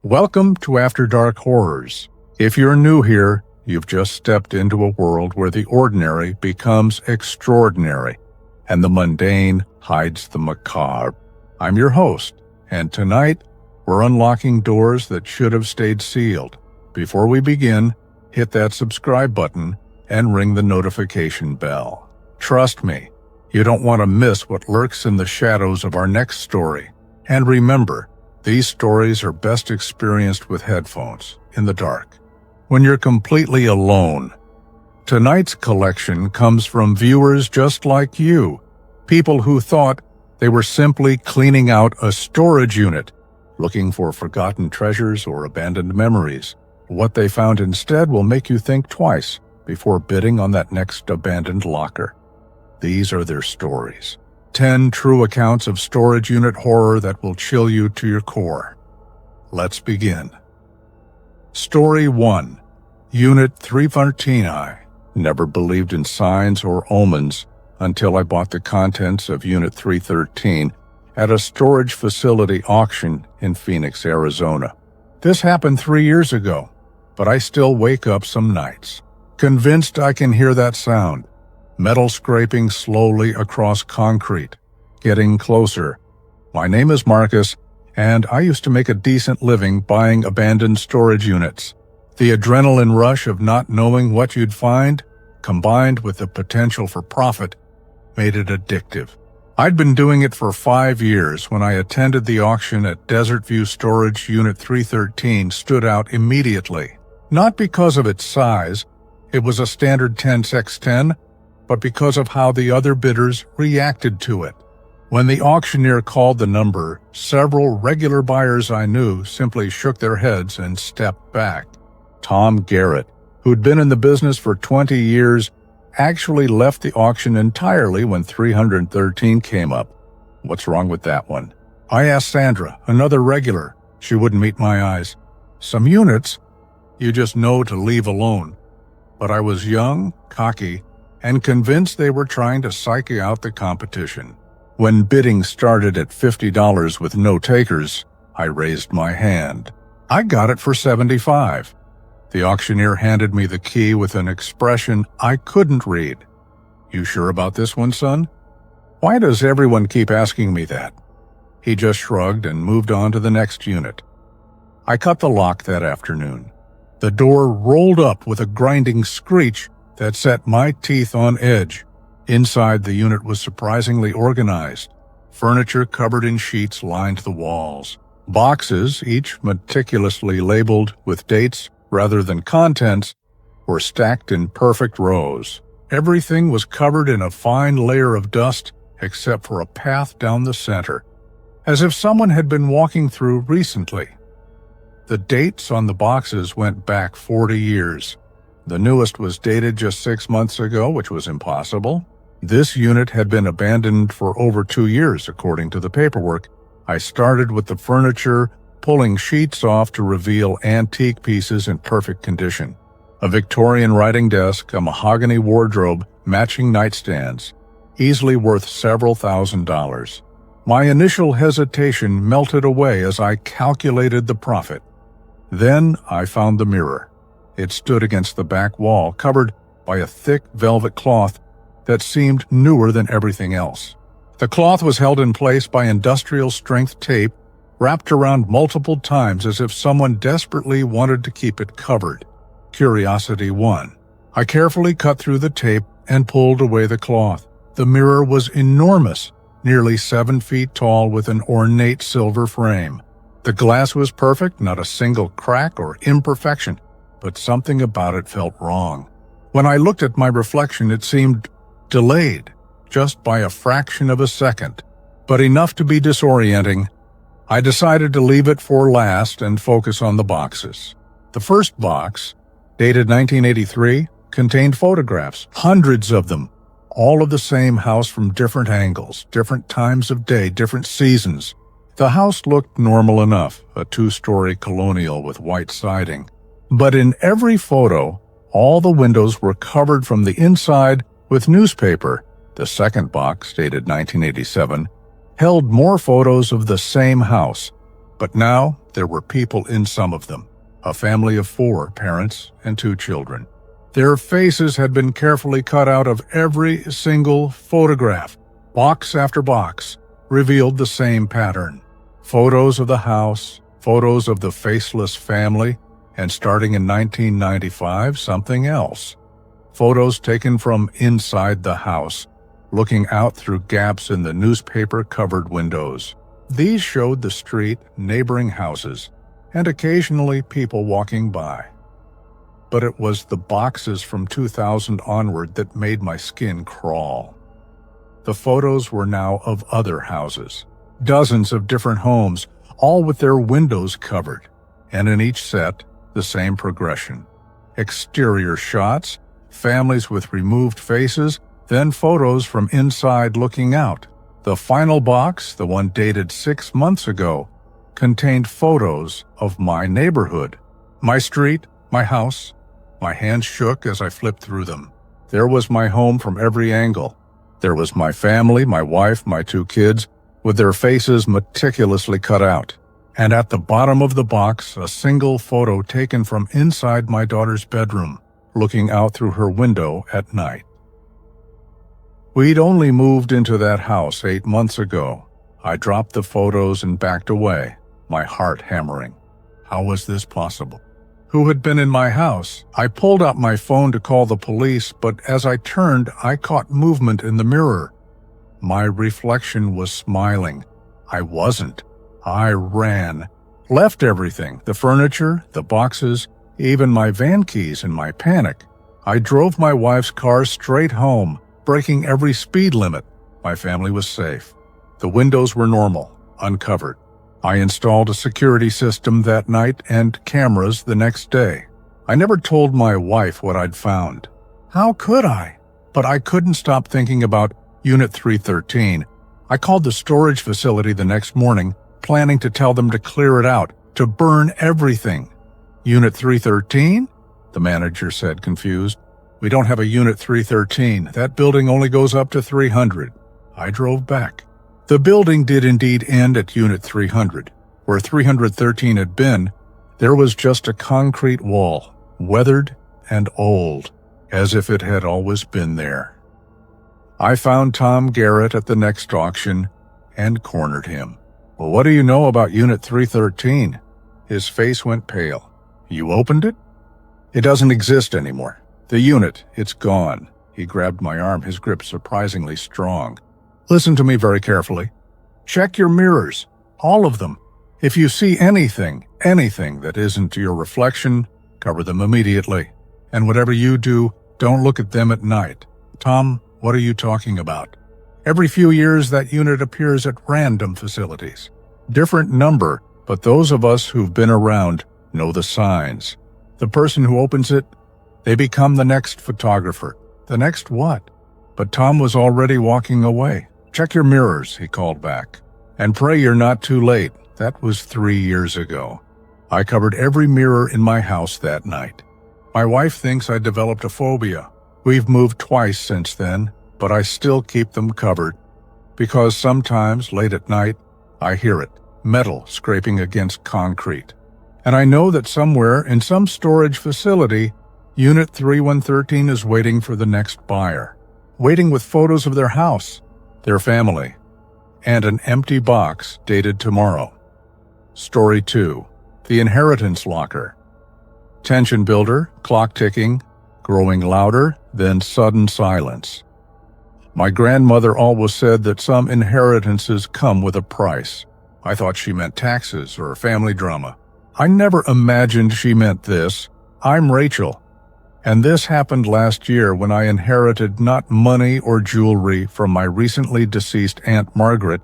Welcome to After Dark Horrors. If you're new here, you've just stepped into a world where the ordinary becomes extraordinary, and the mundane hides the macabre. I'm your host, and tonight, we're unlocking doors that should have stayed sealed. Before we begin, hit that subscribe button and ring the notification bell. Trust me, you don't want to miss what lurks in the shadows of our next story. And remember, these stories are best experienced with headphones, in the dark, when you're completely alone. Tonight's collection comes from viewers just like you, people who thought they were simply cleaning out a storage unit, looking for forgotten treasures or abandoned memories. What they found instead will make you think twice before bidding on that next abandoned locker. These are their stories. 10 true accounts of storage unit horror that will chill you to your core. Let's begin. Story 1. Unit 313. Never believed in signs or omens until I bought the contents of Unit 313 at a storage facility auction in Phoenix, Arizona. This happened 3 years ago, but I still wake up some nights, convinced I can hear that sound. Metal scraping slowly across concrete, getting closer. My name is Marcus, and I used to make a decent living buying abandoned storage units. The adrenaline rush of not knowing what you'd find, combined with the potential for profit, made it addictive. I'd been doing it for 5 years when I attended the auction at Desert View Storage. Unit 313 stood out immediately. Not because of its size, it was a standard 10x10, but because of how the other bidders reacted to it. When the auctioneer called the number, several regular buyers I knew simply shook their heads and stepped back. Tom Garrett, who'd been in the business for 20 years, actually left the auction entirely when 313 came up. What's wrong with that one? I asked Sandra, another regular. She wouldn't meet my eyes. Some units, you just know to leave alone. But I was young, cocky, and convinced they were trying to psych out the competition. When bidding started at $50 with no takers, I raised my hand. I got it for $75. The auctioneer handed me the key with an expression I couldn't read. "You sure about this one, son?" "Why does everyone keep asking me that?" He just shrugged and moved on to the next unit. I cut the lock that afternoon. The door rolled up with a grinding screech that set my teeth on edge. Inside, the unit was surprisingly organized. Furniture covered in sheets lined the walls. Boxes, each meticulously labeled with dates rather than contents, were stacked in perfect rows. Everything was covered in a fine layer of dust except for a path down the center, as if someone had been walking through recently. The dates on the boxes went back 40 years. The newest was dated just 6 months ago, which was impossible. This unit had been abandoned for over 2 years, according to the paperwork. I started with the furniture, pulling sheets off to reveal antique pieces in perfect condition. A Victorian writing desk, a mahogany wardrobe, matching nightstands, easily worth several $1,000s. My initial hesitation melted away as I calculated the profit. Then I found the mirror. It stood against the back wall, covered by a thick velvet cloth that seemed newer than everything else. The cloth was held in place by industrial-strength tape, wrapped around multiple times as if someone desperately wanted to keep it covered. Curiosity won. I carefully cut through the tape and pulled away the cloth. The mirror was enormous, nearly 7 feet tall with an ornate silver frame. The glass was perfect, not a single crack or imperfection, but something about it felt wrong. When I looked at my reflection, it seemed delayed, just by a fraction of a second, but enough to be disorienting. I decided to leave it for last and focus on the boxes. The first box, dated 1983, contained photographs, hundreds of them, all of the same house from different angles, different times of day, different seasons. The house looked normal enough, a 2-story colonial with white siding. But in every photo, all the windows were covered from the inside with newspaper. The second box, dated 1987, held more photos of the same house, but now There were people in some of them, a family of 4 parents and 2 children. Their faces had been carefully cut out of every single photograph. Box after box revealed the same pattern. Photos of the house, photos of the faceless family, and starting in 1995, something else. Photos taken from inside the house, looking out through gaps in the newspaper-covered windows. These showed the street, neighboring houses, and occasionally people walking by. But it was the boxes from 2000 onward that made my skin crawl. The photos were now of other houses, dozens of different homes, all with their windows covered, and in each set, the same progression. Exterior shots, families with removed faces, then photos from inside looking out. The final box, the one dated 6 months ago, contained photos of my neighborhood, my street, my house. My hands shook as I flipped through them. There was my home from every angle. There was my family, my wife, my 2 kids, with their faces meticulously cut out. And at the bottom of the box, a single photo taken from inside my daughter's bedroom, looking out through her window at night. We'd only moved into that house 8 months ago. I dropped the photos and backed away, my heart hammering. How was this possible? Who had been in my house? I pulled out my phone to call the police, but as I turned, I caught movement in the mirror. My reflection was smiling. I wasn't. I ran. Left everything, the furniture, the boxes, even my van keys in my panic. I drove my wife's car straight home, breaking every speed limit. My family was safe. The windows were normal, uncovered. I installed a security system that night and cameras the next day. I never told my wife what I'd found. How could I? But I couldn't stop thinking about Unit 313. I called the storage facility the next morning, planning to tell them to clear it out, to burn everything. Unit 313? The manager said, confused. We don't have a Unit 313. That building only goes up to 300. I drove back. The building did indeed end at Unit 300. Where 313 had been, there was just a concrete wall, weathered and old, as if it had always been there. I found Tom Garrett at the next auction and cornered him. Well, what do you know about Unit 313? His face went pale. You opened it? It doesn't exist anymore. The unit, it's gone. He grabbed my arm, his grip surprisingly strong. Listen to me very carefully. Check your mirrors, all of them. If you see anything that isn't your reflection, cover them immediately. And whatever you do, don't look at them at night. Tom, what are you talking about? Every few years, that unit appears at random facilities. Different number, but those of us who've been around know the signs. The person who opens it, they become the next photographer. The next what? But Tom was already walking away. Check your mirrors, he called back. And pray you're not too late. That was 3 years ago. I covered every mirror in my house that night. My wife thinks I developed a phobia. We've moved twice since then, but I still keep them covered. Because sometimes, late at night, I hear it, metal scraping against concrete. And I know that somewhere in some storage facility, Unit 3113 is waiting for the next buyer, waiting with photos of their house, their family, and an empty box dated tomorrow. Story 2. The Inheritance Locker. Tension builder, clock ticking, growing louder, then sudden silence. My grandmother always said that some inheritances come with a price. I thought she meant taxes or family drama. I never imagined she meant this. I'm Rachel. And this happened last year when I inherited not money or jewelry from my recently deceased Aunt Margaret,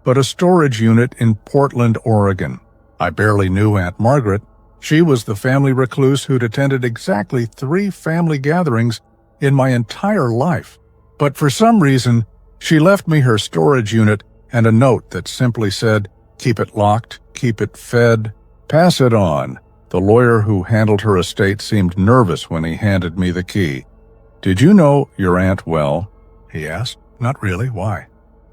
but a storage unit in Portland, Oregon. I barely knew Aunt Margaret. She was the family recluse who'd attended exactly 3 family gatherings in my entire life. But for some reason, she left me her storage unit and a note that simply said, keep it locked, keep it fed, pass it on. The lawyer who handled her estate seemed nervous when he handed me the key. Did you know your aunt well? He asked. Not really. Why?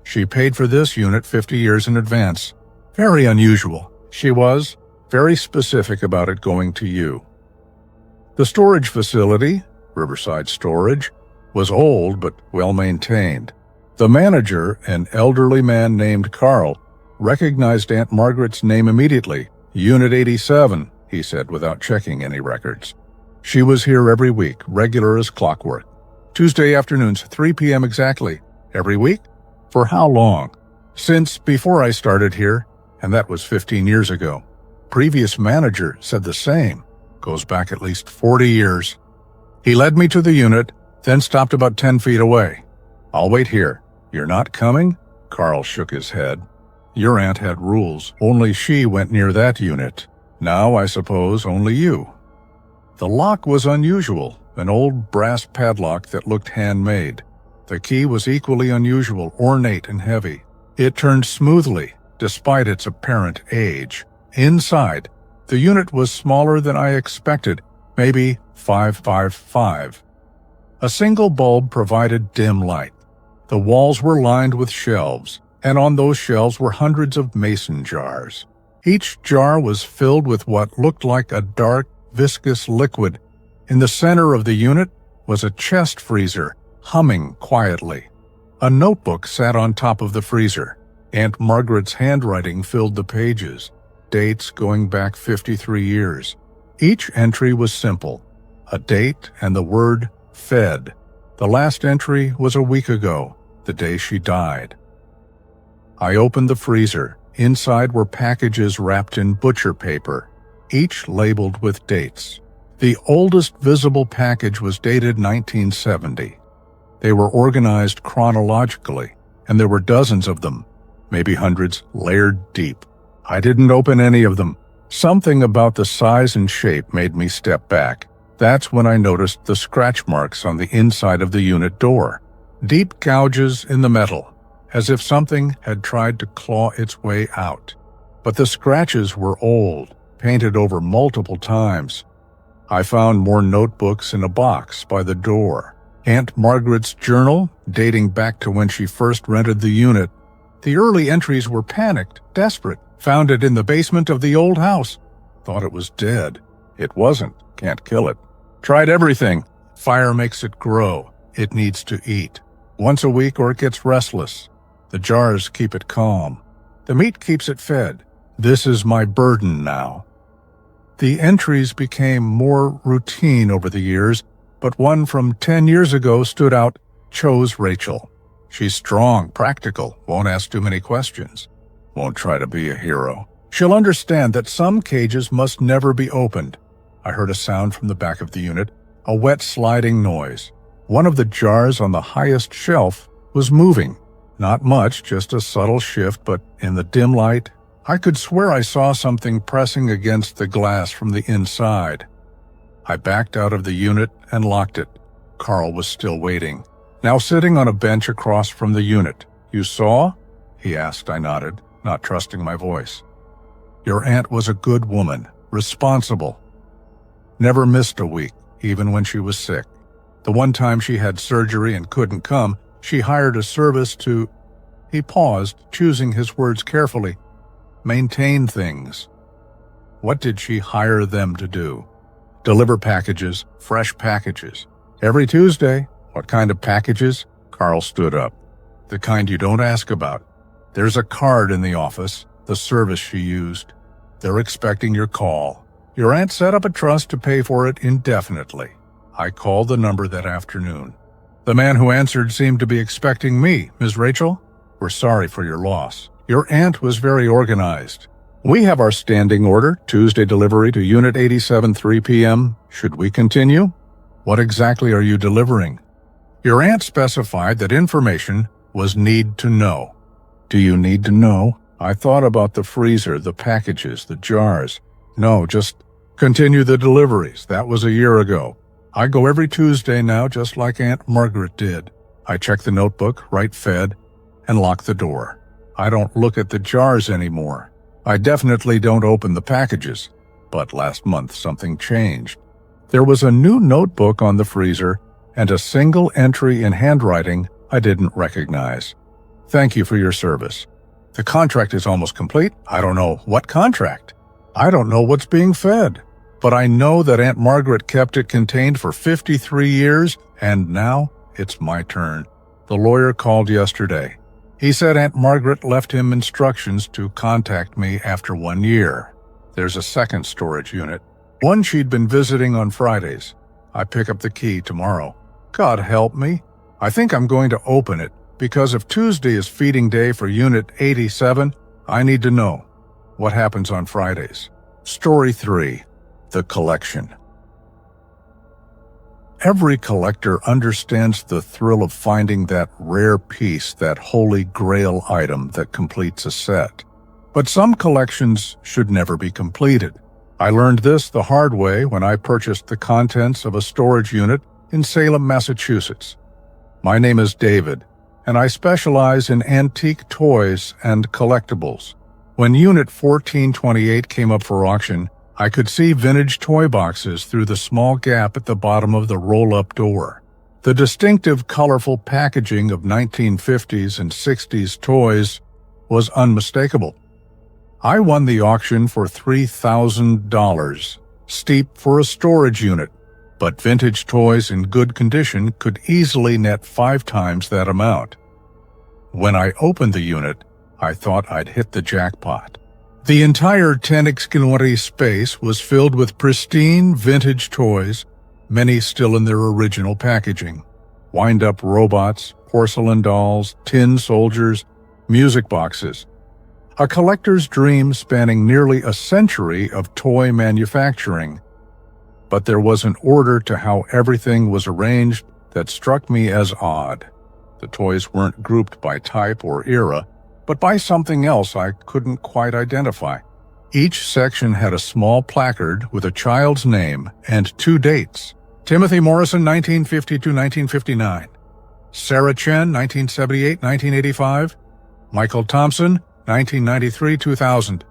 She paid for this unit 50 years in advance. Very unusual. She was, very specific about it going to you. The storage facility, Riverside Storage, was old but well-maintained. The manager, an elderly man named Carl, recognized Aunt Margaret's name immediately. Unit 87, he said without checking any records. She was here every week, regular as clockwork. Tuesday afternoons, 3 p.m. exactly. Every week? For how long? Since before I started here, and that was 15 years ago. Previous manager said the same. Goes back at least 40 years. He led me to the unit, then stopped about 10 feet away. I'll wait here. You're not coming? Carl shook his head. Your aunt had rules. Only she went near that unit. Now, I suppose, only you. The lock was unusual, an old brass padlock that looked handmade. The key was equally unusual, ornate and heavy. It turned smoothly, despite its apparent age. Inside, the unit was smaller than I expected, maybe 5x5. A single bulb provided dim light. The walls were lined with shelves, and on those shelves were hundreds of mason jars. Each jar was filled with what looked like a dark, viscous liquid. In the center of the unit was a chest freezer, humming quietly. A notebook sat on top of the freezer. Aunt Margaret's handwriting filled the pages, dates going back 53 years. Each entry was simple, a date and the word fed. The last entry was a week ago, the day she died. I opened the freezer. Inside were packages wrapped in butcher paper, each labeled with dates. The oldest visible package was dated 1970. They were organized chronologically, and there were dozens of them, maybe hundreds, layered deep. I didn't open any of them. Something about the size and shape made me step back. That's when I noticed the scratch marks on the inside of the unit door. Deep gouges in the metal, as if something had tried to claw its way out. But the scratches were old, painted over multiple times. I found more notebooks in a box by the door. Aunt Margaret's journal, dating back to when she first rented the unit. The early entries were panicked, desperate. Found it in the basement of the old house. Thought it was dead. It wasn't. Can't kill it. Tried everything. Fire makes it grow. It needs to eat. Once a week or it gets restless. The jars keep it calm. The meat keeps it fed. This is my burden now. The entries became more routine over the years, but one from 10 years ago stood out. Chose Rachel. She's strong, practical, won't ask too many questions. Won't try to be a hero. She'll understand that some cages must never be opened. I heard a sound from the back of the unit, a wet sliding noise. One of the jars on the highest shelf was moving. Not much, just a subtle shift, but in the dim light, I could swear I saw something pressing against the glass from the inside. I backed out of the unit and locked it. Carl was still waiting, now sitting on a bench across from the unit. You saw? He asked. I nodded, not trusting my voice. Your aunt was a good woman, responsible. Never missed a week, even when she was sick. The one time she had surgery and couldn't come, she hired a service to... He paused, choosing his words carefully. Maintain things. What did she hire them to do? Deliver packages, fresh packages. Every Tuesday. What kind of packages? Carl stood up. The kind you don't ask about. There's a card in the office, the service she used. They're expecting your call. Your aunt set up a trust to pay for it indefinitely. I called the number that afternoon. The man who answered seemed to be expecting me. Ms. Rachel, we're sorry for your loss. Your aunt was very organized. We have our standing order, Tuesday delivery to Unit 87, 3 p.m. Should we continue? What exactly are you delivering? Your aunt specified that information was need to know. Do you need to know? I thought about the freezer, the packages, the jars. No, just continue the deliveries. That was a year ago. I go every Tuesday now, just like Aunt Margaret did. I check the notebook, write fed, and lock the door. I don't look at the jars anymore. I definitely don't open the packages. But last month something changed. There was a new notebook on the freezer and a single entry in handwriting I didn't recognize. Thank you for your service. The contract is almost complete. I don't know what contract. I don't know what's being fed, but I know that Aunt Margaret kept it contained for 53 years, and now it's my turn. The lawyer called yesterday. He said Aunt Margaret left him instructions to contact me after 1 year. There's a second storage unit, one she'd been visiting on Fridays. I pick up the key tomorrow. God help me. I think I'm going to open it, because if Tuesday is feeding day for Unit 87, I need to know what happens on Fridays. Story 3. The Collection. Every collector understands the thrill of finding that rare piece, that holy grail item that completes a set. But some collections should never be completed. I learned this the hard way when I purchased the contents of a storage unit in Salem, Massachusetts. My name is David, and I specialize in antique toys and collectibles. When Unit 1428 came up for auction, I could see vintage toy boxes through the small gap at the bottom of the roll-up door. The distinctive, colorful packaging of 1950s and 60s toys was unmistakable. I won the auction for $3,000, steep for a storage unit, but vintage toys in good condition could easily net 5 times that amount. When I opened the unit, I thought I'd hit the jackpot. The entire 10x space was filled with pristine vintage toys, many still in their original packaging. Wind-up robots, porcelain dolls, tin soldiers, music boxes. A collector's dream spanning nearly a century of toy manufacturing. But there was an order to how everything was arranged that struck me as odd. The toys weren't grouped by type or era, but by something else I couldn't quite identify. Each section had a small placard with a child's name and 2 dates. Timothy Morrison, 1950–1959. Sarah Chen, 1978–1985. Michael Thompson, 1993–2000.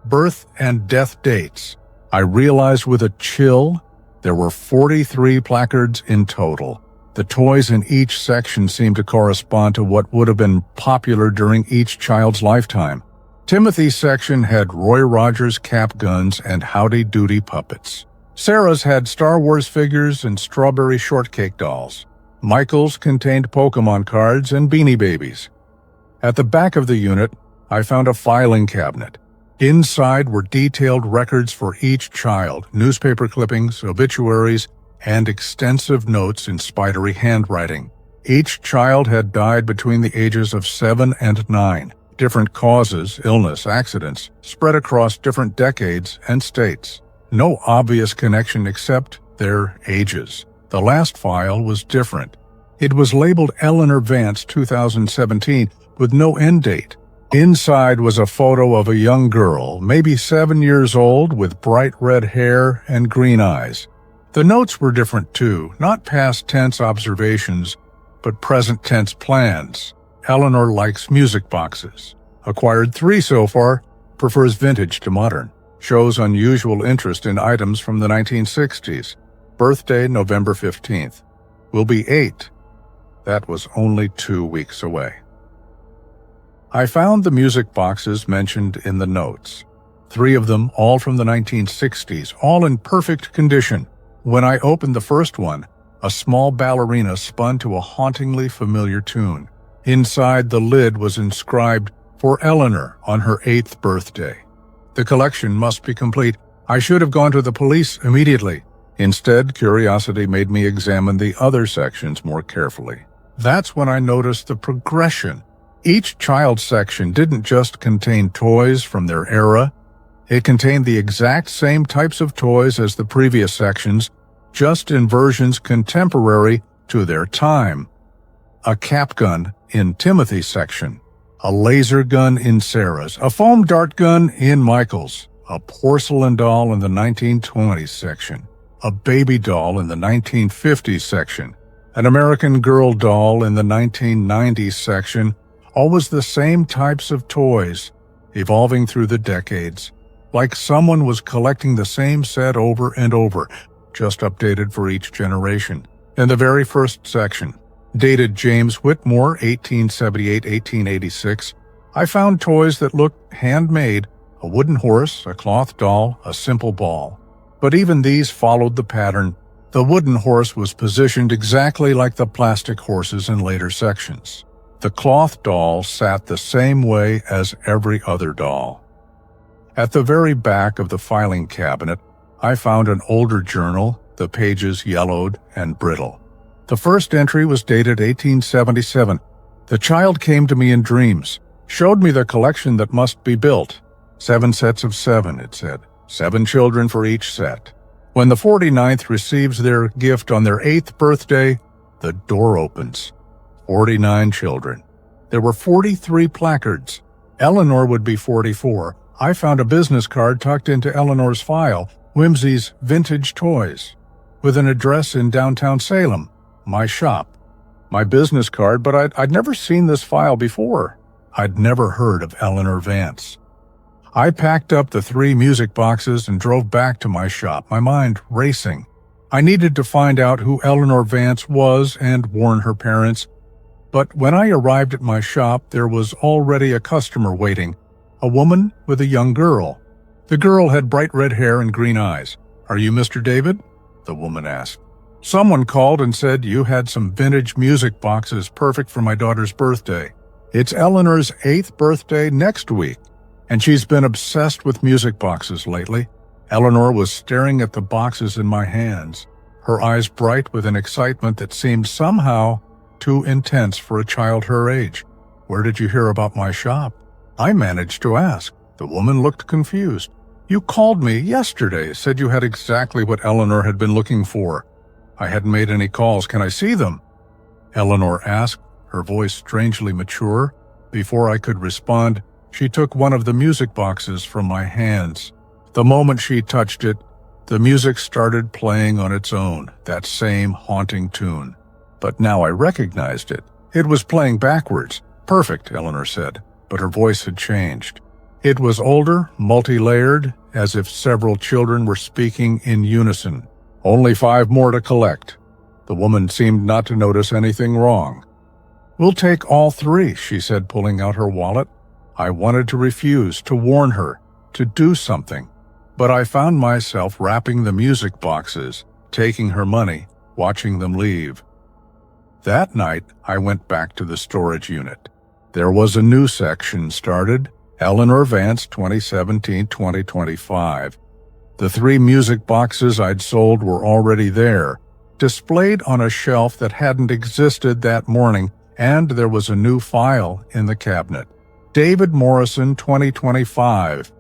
Birth and death dates. I realized with a chill there were 43 placards in total. The toys in each section seemed to correspond to what would have been popular during each child's lifetime. Timothy's section had Roy Rogers cap guns and Howdy Doody puppets. Sarah's had Star Wars figures and strawberry shortcake dolls. Michael's contained Pokemon cards and Beanie Babies. At the back of the unit, I found a filing cabinet. Inside were detailed records for each child, newspaper clippings, obituaries, and extensive notes in spidery handwriting. Each child had died between the ages of 7 and 9. Different causes, illness, accidents, spread across different decades and states. No obvious connection except their ages. The last file was different. It was labeled Eleanor Vance 2017 with no end date. Inside was a photo of a young girl, maybe 7 years old, with bright red hair and green eyes. The notes were different too, not past tense observations, but present tense plans. Eleanor likes music boxes. Acquired 3 so far, prefers vintage to modern. Shows unusual interest in items from the 1960s. Birthday November 15th. Will be 8. That was only 2 weeks away. I found the music boxes mentioned in the notes. 3 of them, all from the 1960s, all in perfect condition. When I opened the first one, a small ballerina spun to a hauntingly familiar tune. Inside the lid was inscribed, "For Eleanor on her 8th birthday." The collection must be complete. I should have gone to the police immediately. Instead, curiosity made me examine the other sections more carefully. That's when I noticed the progression. Each child section didn't just contain toys from their era. It contained the exact same types of toys as the previous sections, just in versions contemporary to their time. A cap gun in Timothy's section, a laser gun in Sarah's, a foam dart gun in Michael's, a porcelain doll in the 1920s section, a baby doll in the 1950s section, an American Girl doll in the 1990s section, always the same types of toys, evolving through the decades, like someone was collecting the same set over and over, just updated for each generation. In the very first section, dated James Whitmore, 1878–1886, I found toys that looked handmade, A wooden horse, a cloth doll, a simple ball. But even these followed the pattern. The wooden horse was positioned exactly like the plastic horses in later sections. The cloth doll sat the same way as every other doll. At the very back of the filing cabinet, I found an older journal, the pages yellowed and brittle. The first entry was dated 1877. The child came to me in dreams, showed me the collection that must be built. 7 sets of 7, it said. 7 children for each set. When the 49th receives their gift on their 8th birthday, the door opens. 49 children. There were 43 placards. Eleanor would be 44. I found a business card tucked into Eleanor's file, Whimsy's Vintage Toys, with an address in downtown Salem, my shop. My business card, but I'd never seen this file before. I'd never heard of Eleanor Vance. I packed up the 3 music boxes and drove back to my shop, my mind racing. I needed to find out who Eleanor Vance was and warn her parents. But when I arrived at my shop, there was already a customer waiting, a woman with a young girl. The girl had bright red hair and green eyes. "Are you Mr. David?" the woman asked. "Someone called and said you had some vintage music boxes perfect for my daughter's birthday. It's Eleanor's 8th birthday next week, and she's been obsessed with music boxes lately." Eleanor was staring at the boxes in my hands, her eyes bright with an excitement that seemed somehow too intense for a child her age. "Where did you hear about my shop?" I managed to ask. The woman looked confused. "You called me yesterday, said you had exactly what Eleanor had been looking for. I hadn't made any calls. Can I see them?" Eleanor asked, her voice strangely mature. Before I could respond, she took one of the music boxes from my hands. The moment she touched it, the music started playing on its own, that same haunting tune. But now I recognized it. It was playing backwards. "Perfect," Eleanor said, but her voice had changed. It was older, multi-layered, as if several children were speaking in unison. "Only 5 more to collect." The woman seemed not to notice anything wrong. "We'll take all 3, she said, pulling out her wallet. I wanted to refuse, to warn her, to do something. But I found myself wrapping the music boxes, taking her money, watching them leave. That night, I went back to the storage unit. There was a new section started, Eleanor Vance 2017-2025. The 3 music boxes I'd sold were already there, displayed on a shelf that hadn't existed that morning, and there was a new file in the cabinet. David Morrison 2025.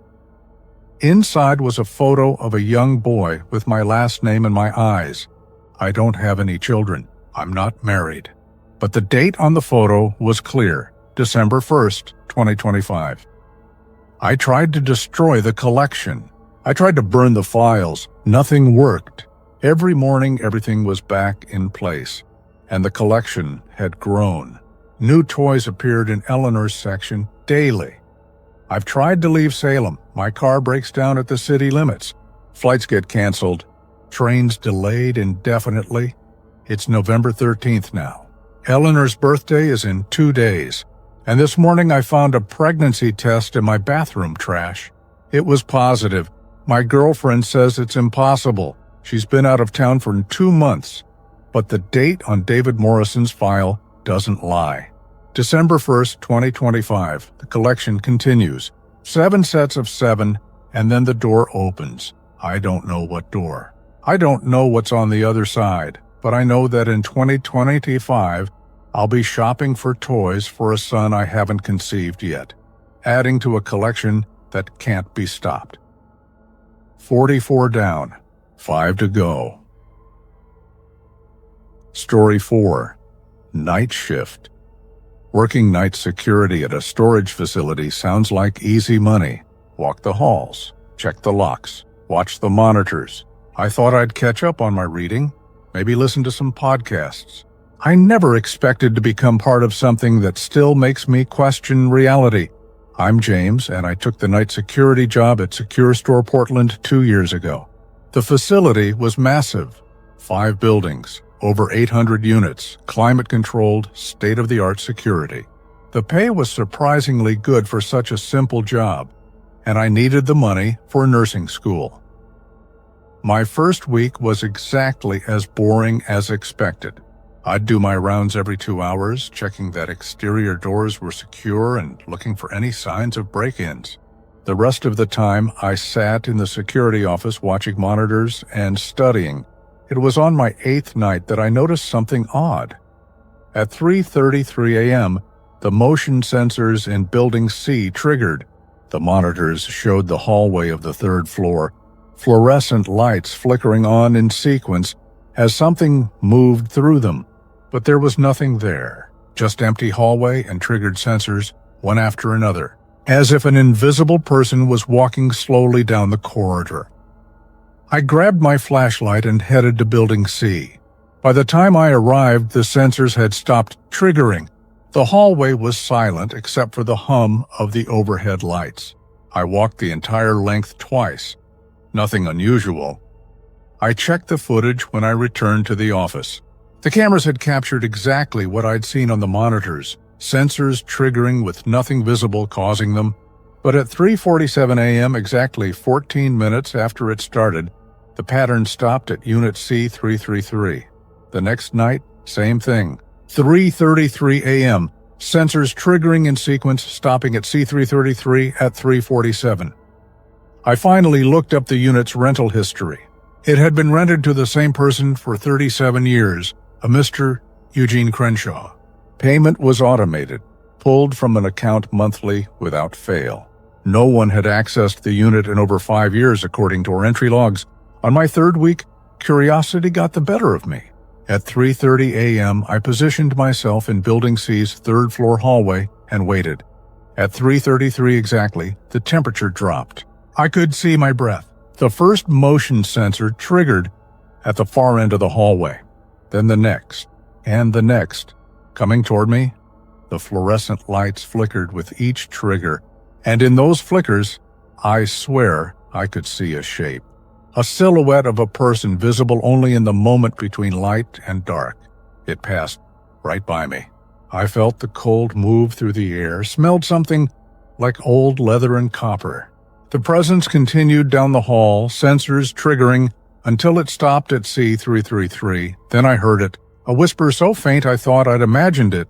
Inside was a photo of a young boy with my last name in my eyes. I don't have any children. I'm not married. But the date on the photo was clear, December 1st, 2025. I tried to destroy the collection. I tried to burn the files. Nothing worked. Every morning, everything was back in place, and the collection had grown. New toys appeared in Eleanor's section daily. I've tried to leave Salem. My car breaks down at the city limits. Flights get canceled. Trains delayed indefinitely. It's November 13th now. Eleanor's birthday is in 2 days. And this morning I found a pregnancy test in my bathroom trash. It was positive. My girlfriend says it's impossible. She's been out of town for 2 months. But the date on David Morrison's file doesn't lie. December 1st, 2025. The collection continues. 7 sets of 7, and then the door opens. I don't know what door. I don't know what's on the other side, but I know that in 2025, I'll be shopping for toys for a son I haven't conceived yet, adding to a collection that can't be stopped. 44 down, 5 to go. Story 4. Night Shift. Working night security at a storage facility sounds like easy money. Walk the halls, check the locks, watch the monitors. I thought I'd catch up on my reading, maybe listen to some podcasts. I never expected to become part of something that still makes me question reality. I'm James, and I took the night security job at Secure Store Portland 2 years ago. The facility was massive. 5 buildings, over 800 units, climate-controlled, state-of-the-art security. The pay was surprisingly good for such a simple job. and I needed the money for nursing school. My first week was exactly as boring as expected. I'd do my rounds every 2 hours, checking that exterior doors were secure and looking for any signs of break-ins. The rest of the time, I sat in the security office watching monitors and studying. It was on my 8th night that I noticed something odd. At 3:33 a.m., the motion sensors in Building C triggered. The monitors showed the hallway of the 3rd floor, fluorescent lights flickering on in sequence as something moved through them. But there was nothing there, just empty hallway and triggered sensors, one after another, as if an invisible person was walking slowly down the corridor. I grabbed my flashlight and headed to Building C. By the time I arrived, the sensors had stopped triggering. The hallway was silent except for the hum of the overhead lights. I walked the entire length twice. Nothing unusual. I checked the footage when I returned to the office. The cameras had captured exactly what I'd seen on the monitors, sensors triggering with nothing visible causing them. But at 3:47 a.m., exactly 14 minutes after it started, the pattern stopped at Unit C333. The next night, same thing. 3:33 a.m., sensors triggering in sequence, stopping at C333 at 3:47. I finally looked up the unit's rental history. It had been rented to the same person for 37 years, a Mr. Eugene Crenshaw. Payment was automated, pulled from an account monthly without fail. No one had accessed the unit in over 5 years, according to our entry logs. On my 3rd week, curiosity got the better of me. At 3:30 a.m., I positioned myself in Building C's 3rd floor hallway and waited. At 3:33 exactly, the temperature dropped. I could see my breath. The first motion sensor triggered at the far end of the hallway. Then the next, and the next. Coming toward me, the fluorescent lights flickered with each trigger, and in those flickers, I swear I could see a shape. A silhouette of a person visible only in the moment between light and dark. It passed right by me. I felt the cold move through the air, smelled something like old leather and copper. The presence continued down the hall, sensors triggering, until it stopped at C333. Then I heard it, a whisper so faint I thought I'd imagined it.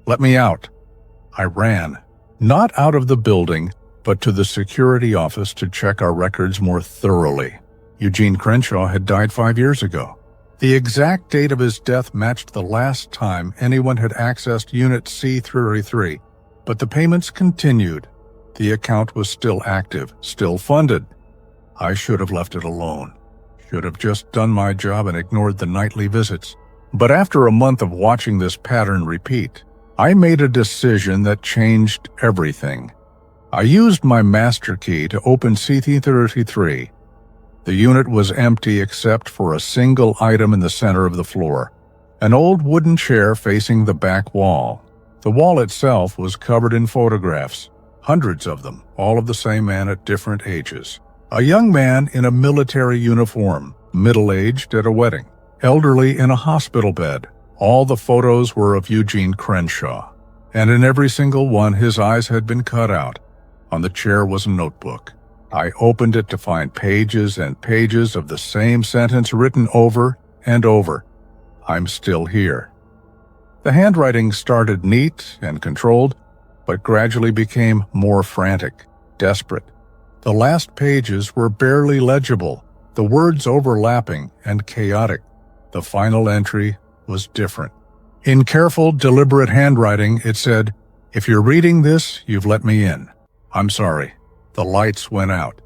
"Let me out." I ran, not out of the building, but to the security office to check our records more thoroughly. Eugene Crenshaw had died 5 years ago. The exact date of his death matched the last time anyone had accessed Unit C333, but the payments continued. The account was still active, still funded. I should have left it alone. Should have just done my job and ignored the nightly visits. But after a month of watching this pattern repeat, I made a decision that changed everything. I used my master key to open C333. The unit was empty except for a single item in the center of the floor, an old wooden chair facing the back wall. The wall itself was covered in photographs, hundreds of them, all of the same man at different ages. A young man in a military uniform, middle-aged at a wedding, elderly in a hospital bed. All the photos were of Eugene Crenshaw, and in every single one his eyes had been cut out. On the chair was a notebook. I opened it to find pages and pages of the same sentence written over and over. "I'm still here." The handwriting started neat and controlled, but gradually became more frantic, desperate. The last pages were barely legible, the words overlapping and chaotic. The final entry was different. In careful, deliberate handwriting, it said, "If you're reading this, you've let me in. I'm sorry." The lights went out.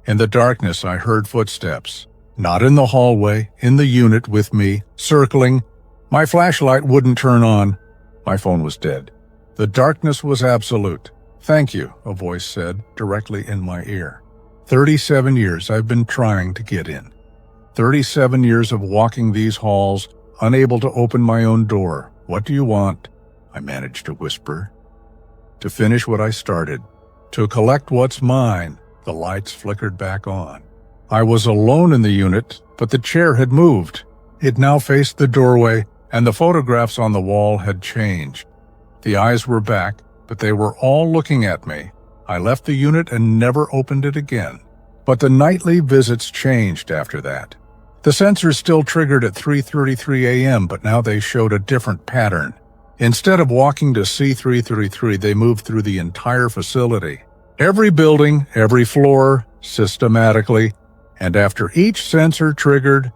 In the darkness, I heard footsteps. Not in the hallway, in the unit with me, circling. My flashlight wouldn't turn on. My phone was dead. The darkness was absolute. "Thank you," a voice said, directly in my ear. 37 years I've been trying to get in. 37 years of walking these halls, unable to open my own door. "What do you want?" I managed to whisper. "To finish what I started. To collect what's mine." The lights flickered back on. I was alone in the unit, but the chair had moved. It now faced the doorway, and the photographs on the wall had changed. The eyes were back, but they were all looking at me. I left the unit and never opened it again. But the nightly visits changed after that. The sensors still triggered at 3:33 a.m., but now they showed a different pattern. Instead of walking to C333, they moved through the entire facility. Every building, every floor, systematically, and after each sensor triggered,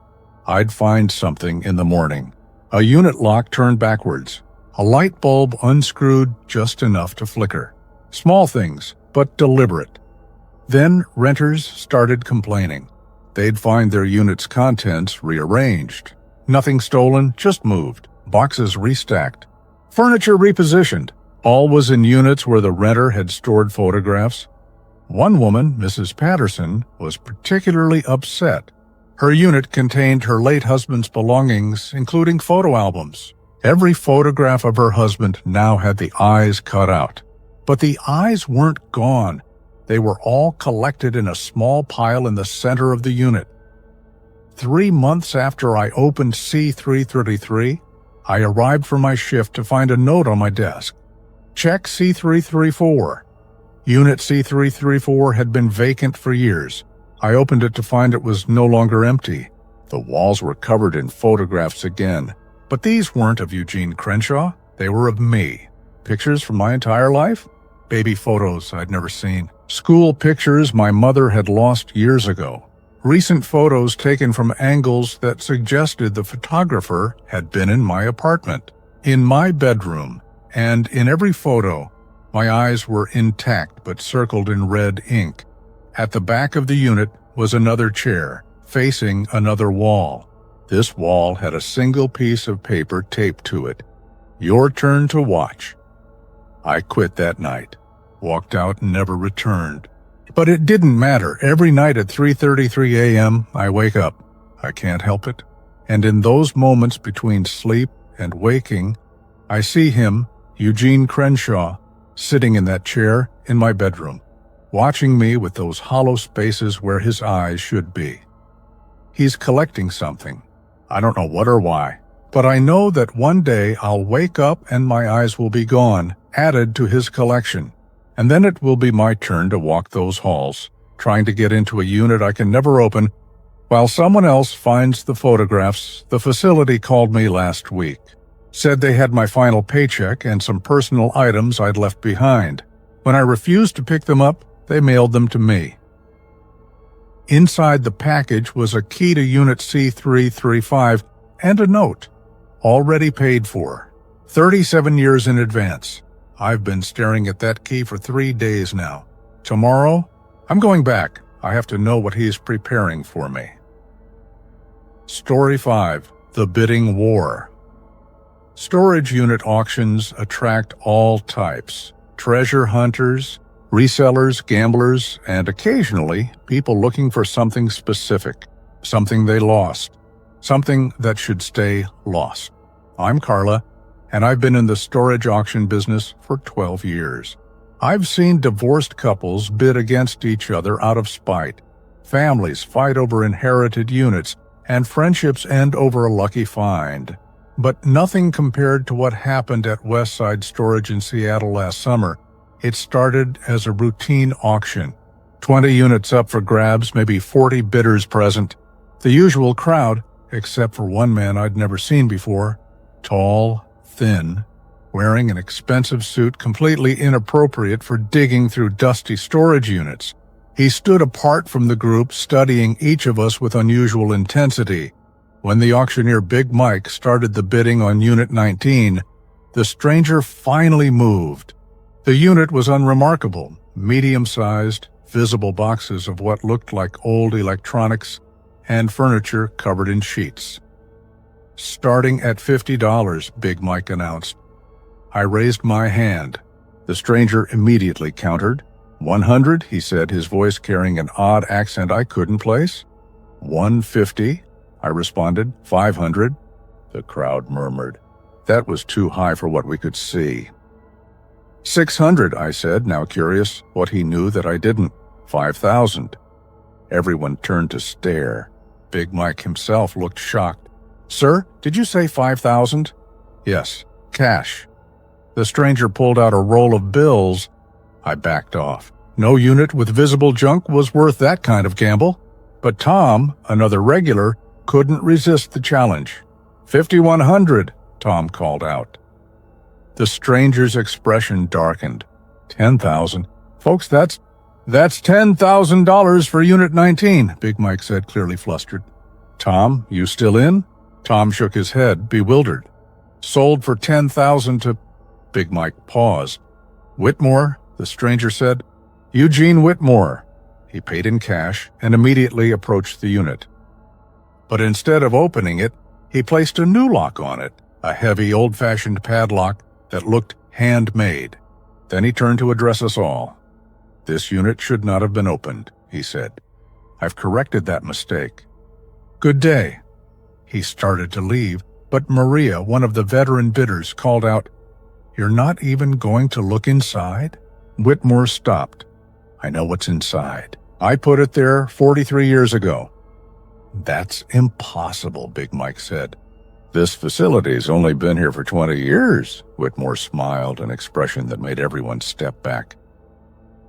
I'd find something in the morning. A unit lock turned backwards. A light bulb unscrewed just enough to flicker. Small things, but deliberate. Then renters started complaining. They'd find their unit's contents rearranged. Nothing stolen, just moved. Boxes restacked. Furniture repositioned. All was in units where the renter had stored photographs. One woman, Mrs. Patterson, was particularly upset. Her unit contained her late husband's belongings, including photo albums. Every photograph of her husband now had the eyes cut out. But the eyes weren't gone. They were all collected in a small pile in the center of the unit. 3 months after I opened C333, I arrived for my shift to find a note on my desk. Check C334. Unit C334 had been vacant for years. I opened it to find it was no longer empty. The walls were covered in photographs again. But these weren't of Eugene Crenshaw. They were of me. Pictures from my entire life? Baby photos I'd never seen. School pictures my mother had lost years ago. Recent photos taken from angles that suggested the photographer had been in my apartment, in my bedroom, and in every photo, my eyes were intact but circled in red ink. At the back of the unit was another chair, facing another wall. This wall had a single piece of paper taped to it. Your turn to watch. I quit that night, walked out and never returned. But it didn't matter. Every night at 3:33 a.m., I wake up. I can't help it. And in those moments between sleep and waking, I see him, Eugene Crenshaw, sitting in that chair in my bedroom, watching me with those hollow spaces where his eyes should be. He's collecting something. I don't know what or why, but I know that one day I'll wake up and my eyes will be gone, added to his collection. And then it will be my turn to walk those halls, trying to get into a unit I can never open, while someone else finds the photographs. The facility called me last week, said they had my final paycheck and some personal items I'd left behind. When I refused to pick them up, they mailed them to me. Inside the package was a key to Unit C335 and a note, already paid for, 37 years in advance. I've been staring at that key for 3 days now. Tomorrow, I'm going back. I have to know what he's preparing for me. Story 5. The Bidding War. Storage unit auctions attract all types: treasure hunters, resellers, gamblers, and occasionally people looking for something specific, something they lost, something that should stay lost. I'm Carla, and I've been in the storage auction business for 12 years. I've seen divorced couples bid against each other out of spite, families fight over inherited units, and friendships end over a lucky find. But nothing compared to what happened at Westside Storage in Seattle last summer. It started as a routine auction. 20 units up for grabs, maybe 40 bidders present. The usual crowd, except for one man I'd never seen before, tall, thin, wearing an expensive suit completely inappropriate for digging through dusty storage units. He stood apart from the group, studying each of us with unusual intensity. When the auctioneer Big Mike started the bidding on Unit 19, the stranger finally moved. The unit was unremarkable, medium-sized, visible boxes of what looked like old electronics and furniture covered in sheets. Starting at $50, Big Mike announced. I raised my hand. The stranger immediately countered. 100, he said, his voice carrying an odd accent I couldn't place. 150, I responded. 500, the crowd murmured. That was too high for what we could see. 600, I said, now curious what he knew that I didn't. 5,000. Everyone turned to stare. Big Mike himself looked shocked. Sir, did you say 5,000? Yes, cash. The stranger pulled out a roll of bills. I backed off. No unit with visible junk was worth that kind of gamble. But Tom, another regular, couldn't resist the challenge. 5,100, Tom called out. The stranger's expression darkened. 10,000. Folks, that's $10,000 for Unit 19, Big Mike said, clearly flustered. Tom, you still in? Tom shook his head, bewildered. Sold for 10,000 to... Big Mike paused. Whitmore, the stranger said. Eugene Whitmore. He paid in cash and immediately approached the unit. But instead of opening it, he placed a new lock on it, a heavy old-fashioned padlock that looked handmade. Then he turned to address us all. This unit should not have been opened, he said. I've corrected that mistake. Good day. He started to leave, but Maria, one of the veteran bidders, called out, You're not even going to look inside? Whitmore stopped. I know what's inside. I put it there 43 years ago. That's impossible, Big Mike said. This facility's only been here for 20 years, Whitmore smiled, an expression that made everyone step back.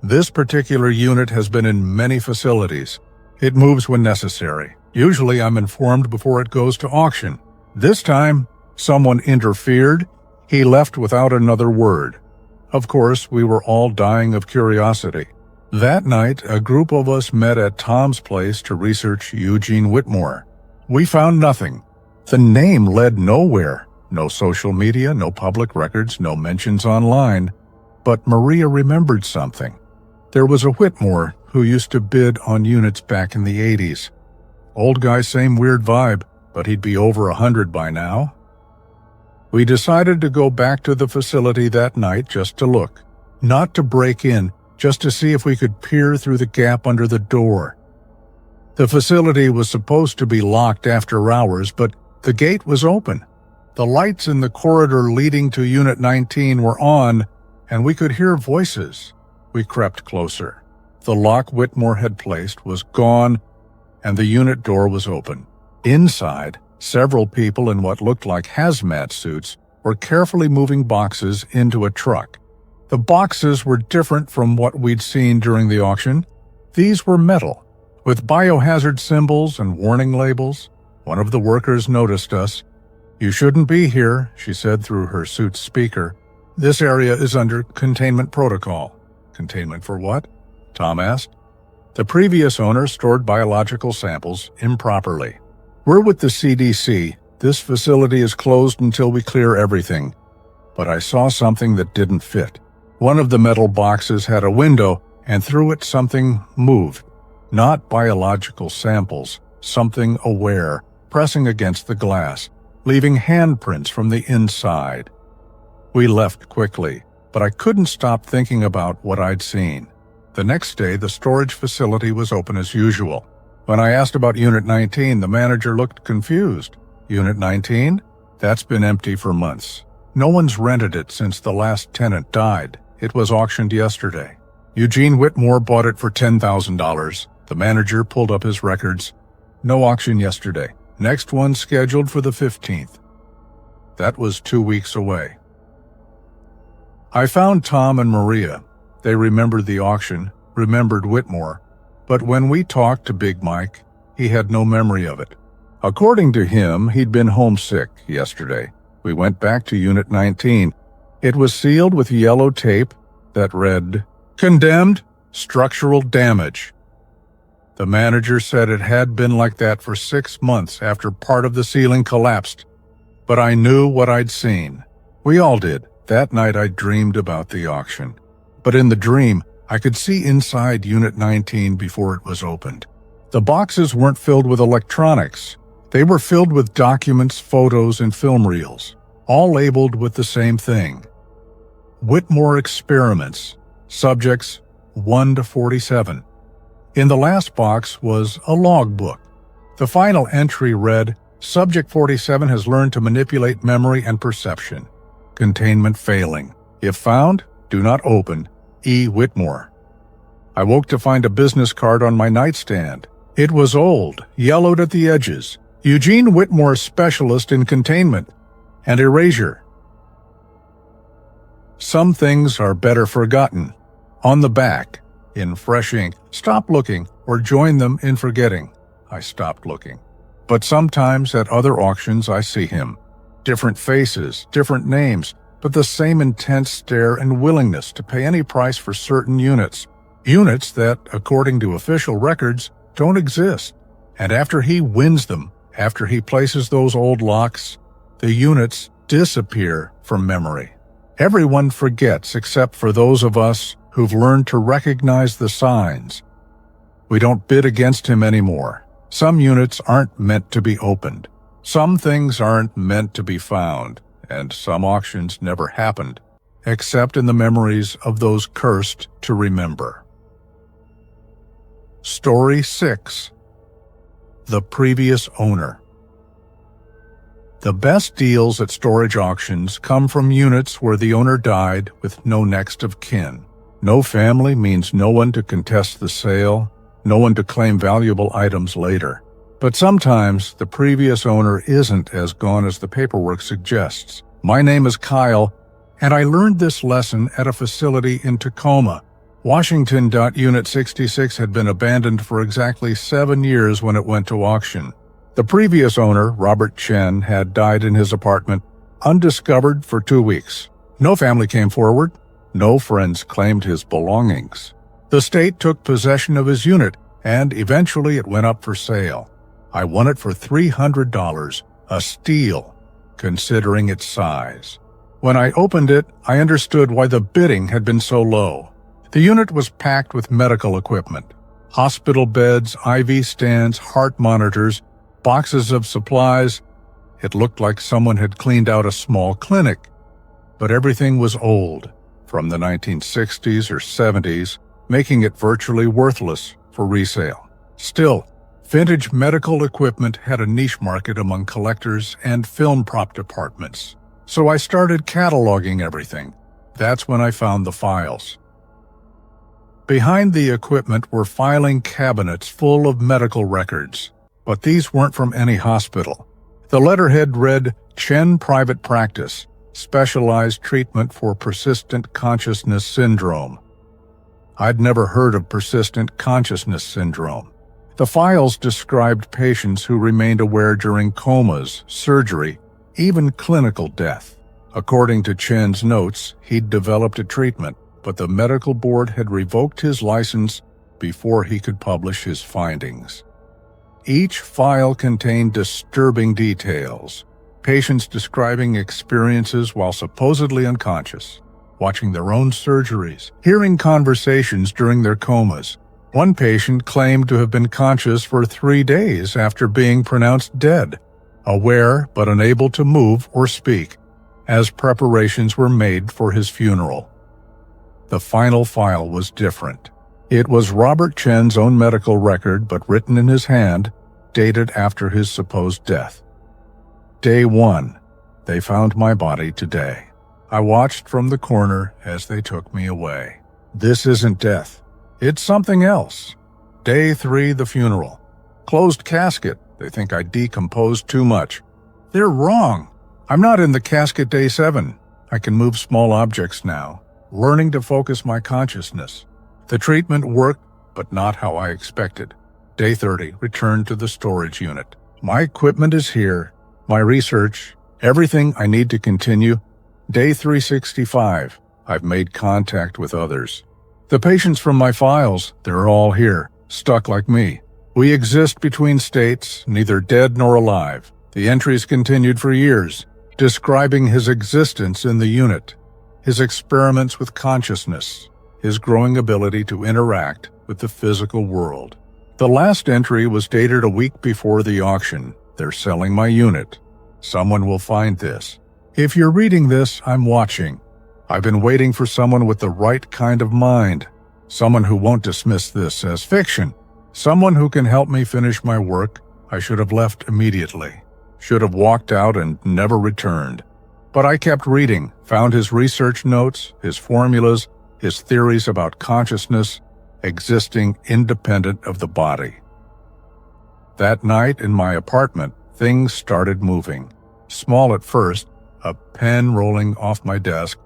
This particular unit has been in many facilities. It moves when necessary. Usually I'm informed before it goes to auction. This time, someone interfered. He left without another word. Of course, we were all dying of curiosity. That night, a group of us met at Tom's place to research Eugene Whitmore. We found nothing. The name led nowhere. No social media, no public records, no mentions online. But Maria remembered something. There was a Whitmore who used to bid on units back in the 80s. Old guy, same weird vibe, but he'd be over 100 by now. We decided to go back to the facility that night just to look. Not to break in, just to see if we could peer through the gap under the door. The facility was supposed to be locked after hours, but the gate was open. The lights in the corridor leading to Unit 19 were on, and we could hear voices. We crept closer. The lock Whitmore had placed was gone, and the unit door was open. Inside, several people in what looked like hazmat suits were carefully moving boxes into a truck. The boxes were different from what we'd seen during the auction. These were metal, with biohazard symbols and warning labels. One of the workers noticed us. You shouldn't be here, she said through her suit's speaker. This area is under containment protocol. Containment for what? Tom asked. The previous owner stored biological samples improperly. We're with the CDC. This facility is closed until we clear everything. But I saw something that didn't fit. One of the metal boxes had a window, and through it something moved. Not biological samples, something aware, pressing against the glass, leaving handprints from the inside. We left quickly, but I couldn't stop thinking about what I'd seen. The next day, the storage facility was open as usual. When I asked about Unit 19, the manager looked confused. Unit 19? That's been empty for months. No one's rented it since the last tenant died. It was auctioned yesterday. Eugene Whitmore bought it for $10,000. The manager pulled up his records. No auction yesterday. Next one scheduled for the 15th. That was 2 weeks away. I found Tom and Maria. They remembered the auction, remembered Whitmore, but when we talked to Big Mike, he had no memory of it. According to him, he'd been homesick yesterday. We went back to Unit 19. It was sealed with yellow tape that read, Condemned, Structural Damage. The manager said it had been like that for 6 months after part of the ceiling collapsed. But I knew what I'd seen. We all did. That night I dreamed about the auction. But in the dream, I could see inside Unit 19 before it was opened. The boxes weren't filled with electronics. They were filled with documents, photos, and film reels, all labeled with the same thing. Whitmore Experiments, subjects 1 to 47. In the last box was a logbook. The final entry read, Subject 47 has learned to manipulate memory and perception. Containment failing. If found, do not open. E. Whitmore. I woke to find a business card on my nightstand. It was old, yellowed at the edges. Eugene Whitmore, specialist in containment and erasure. Some things are better forgotten. On the back, in fresh ink. Stop looking or join them in forgetting. I stopped looking. But sometimes at other auctions I see him. Different faces, different names, but the same intense stare and willingness to pay any price for certain units. Units that, according to official records, don't exist. And after he wins them, after he places those old locks, the units disappear from memory. Everyone forgets except for those of us who've learned to recognize the signs. We don't bid against him anymore. Some units aren't meant to be opened. Some things aren't meant to be found, and some auctions never happened, except in the memories of those cursed to remember. Story 6. The Previous Owner. The best deals at storage auctions come from units where the owner died with no next of kin. No family means no one to contest the sale, no one to claim valuable items later. But sometimes the previous owner isn't as gone as the paperwork suggests. My name is Kyle, and I learned this lesson at a facility in Tacoma. Washington. Unit 66 had been abandoned for exactly 7 years when it went to auction. The previous owner, Robert Chen, had died in his apartment, undiscovered for 2 weeks. No family came forward. No friends claimed his belongings. The state took possession of his unit, and eventually it went up for sale. I won it for $300, a steal, considering its size. When I opened it, I understood why the bidding had been so low. The unit was packed with medical equipment, hospital beds, IV stands, heart monitors, boxes of supplies. It looked like someone had cleaned out a small clinic. But everything was old, from the 1960s or 70s, making it virtually worthless for resale. Still, vintage medical equipment had a niche market among collectors and film prop departments. So I started cataloging everything. That's when I found the files. Behind the equipment were filing cabinets full of medical records, but these weren't from any hospital. The letterhead read, Chen Private Practice, Specialized Treatment for Persistent Consciousness Syndrome. I'd never heard of persistent consciousness syndrome. The files described patients who remained aware during comas, surgery, even clinical death. According to Chen's notes, he'd developed a treatment, but the medical board had revoked his license before he could publish his findings. Each file contained disturbing details. Patients describing experiences while supposedly unconscious, watching their own surgeries, hearing conversations during their comas. One patient claimed to have been conscious for 3 days after being pronounced dead, aware but unable to move or speak, as preparations were made for his funeral. The final file was different. It was Robert Chen's own medical record, but written in his hand, dated after his supposed death. Day 1. They found my body today. I watched from the corner as they took me away. This isn't death. It's something else. Day 3, the funeral. Closed casket. They think I decomposed too much. They're wrong. I'm not in the casket day 7. I can move small objects now, learning to focus my consciousness. The treatment worked, but not how I expected. Day 30, returned to the storage unit. My equipment is here. My research, everything I need to continue. Day 365, I've made contact with others. The patients from my files, they're all here, stuck like me. We exist between states, neither dead nor alive. The entries continued for years, describing his existence in the unit, his experiments with consciousness, his growing ability to interact with the physical world. The last entry was dated a week before the auction. They're selling my unit. Someone will find this. If you're reading this, I'm watching. I've been waiting for someone with the right kind of mind, someone who won't dismiss this as fiction, someone who can help me finish my work. I should have left immediately, should have walked out and never returned. But I kept reading, found his research notes, his formulas, his theories about consciousness, existing independent of the body. That night in my apartment, things started moving. Small at first, a pen rolling off my desk,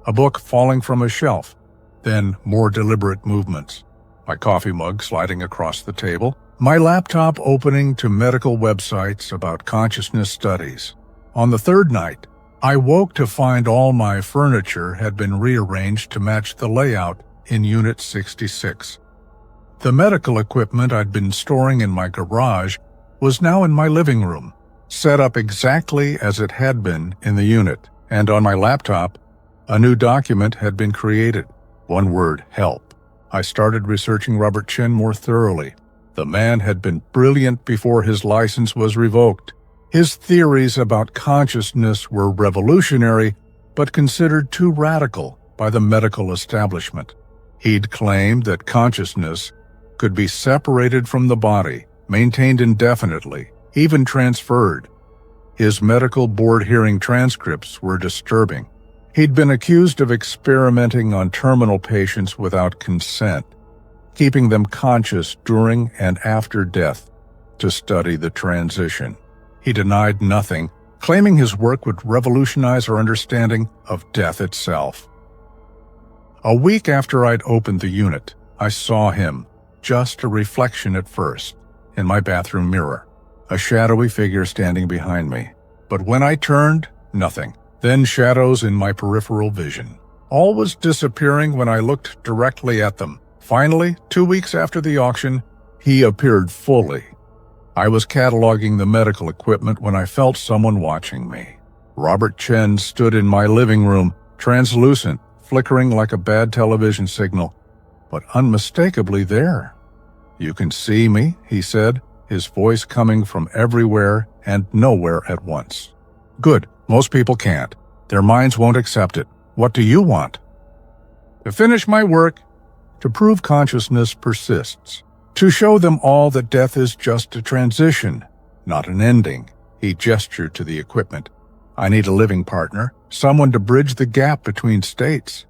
a book falling from a shelf, then more deliberate movements. my coffee mug sliding across the table, my laptop opening to medical websites about consciousness studies. On the third night, I woke to find all my furniture had been rearranged to match the layout in Unit 66. The medical equipment I'd been storing in my garage was now in my living room, set up exactly as it had been in the unit, and on my laptop, a new document had been created. One word: help. I started researching Robert Chen more thoroughly. The man had been brilliant before his license was revoked. His theories about consciousness were revolutionary, but considered too radical by the medical establishment. He'd claimed that consciousness could be separated from the body, maintained indefinitely, even transferred. His medical board hearing transcripts were disturbing. He'd been accused of experimenting on terminal patients without consent, keeping them conscious during and after death to study the transition. He denied nothing, claiming his work would revolutionize our understanding of death itself. A week after I'd opened the unit, I saw him, just a reflection at first, in my bathroom mirror, a shadowy figure standing behind me. But when I turned, nothing. Then shadows in my peripheral vision. All was disappearing when I looked directly at them. Finally, 2 weeks after the auction, he appeared fully. I was cataloging the medical equipment when I felt someone watching me. Robert Chen stood in my living room, translucent, flickering like a bad television signal, but unmistakably there. "You can see me," he said, his voice coming from everywhere and nowhere at once. "Good. Most people can't. Their minds won't accept it. What do you want?" "To finish my work, to prove consciousness persists, to show them all that death is just a transition, not an ending." He gestured to the equipment. "I need a living partner, someone to bridge the gap between states.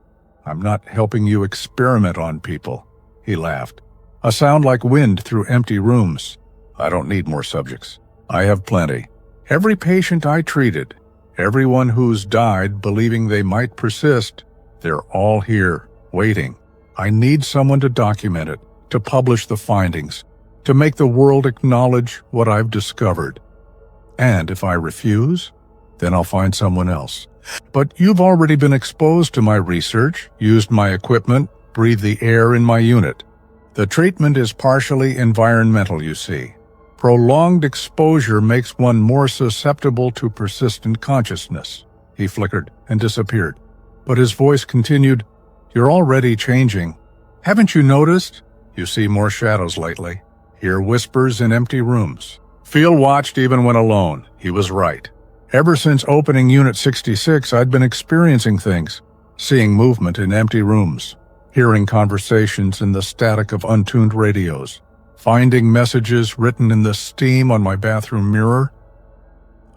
I'm not helping you experiment on people." He laughed, a sound like wind through empty rooms. "I don't need more subjects. I have plenty. Every patient I treated, everyone who's died believing they might persist, they're all here, waiting. I need someone to document it, to publish the findings, to make the world acknowledge what I've discovered. And if I refuse, then I'll find someone else. But you've already been exposed to my research, used my equipment, breathed the air in my unit. The treatment is partially environmental, you see. Prolonged exposure makes one more susceptible to persistent consciousness." He flickered and disappeared, but his voice continued, "You're already changing. Haven't you noticed? You see more shadows lately. Hear whispers in empty rooms. Feel watched even when alone." He was right. Ever since opening Unit 66, I'd been experiencing things, seeing movement in empty rooms, hearing conversations in the static of untuned radios, finding messages written in the steam on my bathroom mirror.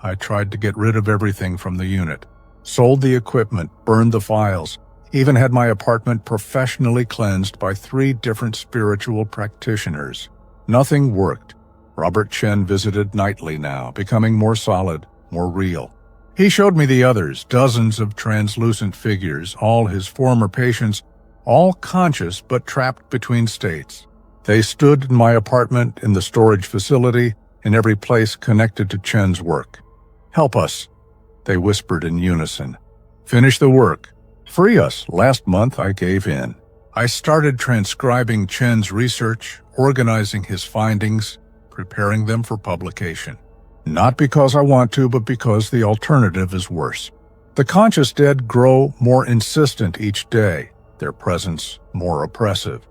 I tried to get rid of everything from the unit, sold the equipment, burned the files, even had my apartment professionally cleansed by 3 different spiritual practitioners. Nothing worked. Robert Chen visited nightly now, becoming more solid, more real. He showed me the others, dozens of translucent figures, all his former patients, all conscious but trapped between states. They stood in my apartment, in the storage facility, in every place connected to Chen's work. "Help us," they whispered in unison. "Finish the work. Free us." Last month I gave in. I started transcribing Chen's research, organizing his findings, preparing them for publication. Not because I want to, but because the alternative is worse. The conscious dead grow more insistent each day, their presence more oppressive.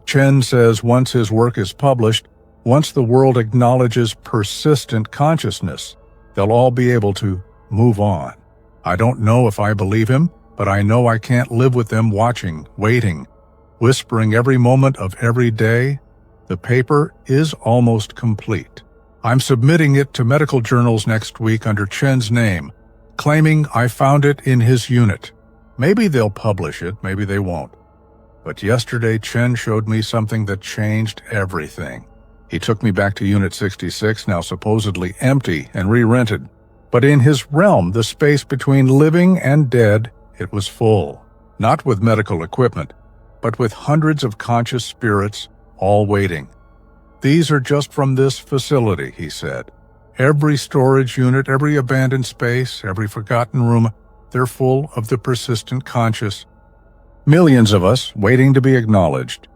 Chen says once his work is published, once the world acknowledges persistent consciousness, they'll all be able to move on. I don't know if I believe him, but I know I can't live with them watching, waiting, whispering every moment of every day. The paper is almost complete. I'm submitting it to medical journals next week under Chen's name, claiming I found it in his unit. Maybe they'll publish it, maybe they won't. But yesterday Chen showed me something that changed everything. He took me back to Unit 66, now supposedly empty and re-rented. But in his realm, the space between living and dead, it was full. Not with medical equipment, but with hundreds of conscious spirits all waiting. These are just from this facility, he said. Every storage unit, every abandoned space, every forgotten room, they're full of the persistent conscious. Millions of us waiting to be acknowledged.